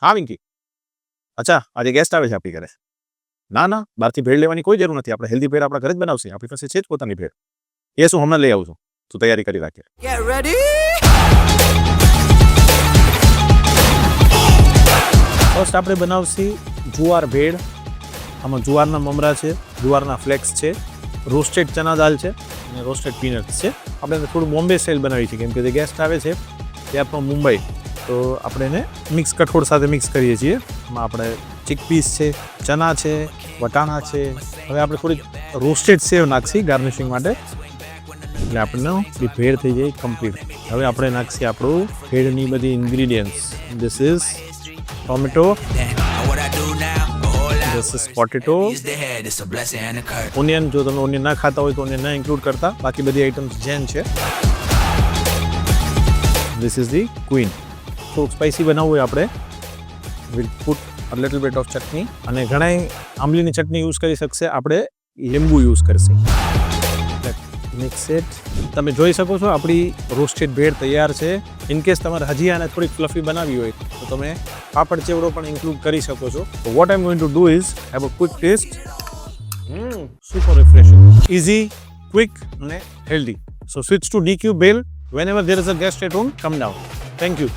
હા વિંકી, અચ્છા આજે ગેસ્ટ આવે છે આપણી ઘરે. ના ના, બહારથી ભેળ લેવાની કોઈ જરૂર નથી. આપણે હેલ્ધી ભેળ આપણા ઘરે જ બનાવશે. આપણી પાસે છે જ પોતાની ભેળ. એ શું હમણાં લઈ આવું છું. તું તૈયારી કરી રાખે. ફર્સ્ટ આપણે બનાવશી જુવાર ભેળ. આમાં જુવારના મમરા છે, જુવારના ફ્લેક્સ છે, રોસ્ટેડ ચના દાલ છે અને રોસ્ટેડ પીનટ્સ છે. આપણે થોડું બોમ્બે સ્ટાઇલ બનાવી છે કેમ કે જે ગેસ્ટ આવે છે તે આપણો મુંબઈ, તો આપણે એને મિક્સ કઠોળ સાથે મિક્સ કરીએ છીએ. એમાં આપણે ચીકપીસ છે, ચના છે, વટાણા છે. હવે આપણે થોડીક રોસ્ટેડ સેવ નાખશી ગાર્નિશિંગ માટે, એટલે આપણને બી ભેળ થઈ જાય કમ્પ્લીટ. હવે આપણે નાખશી આપણું ભેળની બધી ingredients. This is tomato, this is potato, onion. જો તમે ઓનિયન ના ખાતા હોય તો ઓનિયન ના ઇન્ક્લુડ કરતા, બાકી બધી આઇટમ્સ જેન છે. This is the queen. થોડુંક સ્પાઇસી બનાવવું હોય આપણે, will put a little bit of chutney. અને ઘણા આંબલીની ચટણી યુઝ કરી શકશે, આપણે લીંબુ યુઝ કરશે. Mix it. તમે જોઈ શકો છો આપણી રોસ્ટેડ ભેળ તૈયાર છે. ઇનકેસ તમારે હજી આને થોડીક ફ્લફી બનાવી હોય તો તમે પાપડ ચેવડો પણ ઇન્ક્લુડ કરી શકો છો. તો what I am going to do is have a quick taste. Super refreshing, easy, quick અને healthy. So switch to DQ bhel. Whenever there is a guest at home, come down. Thank you.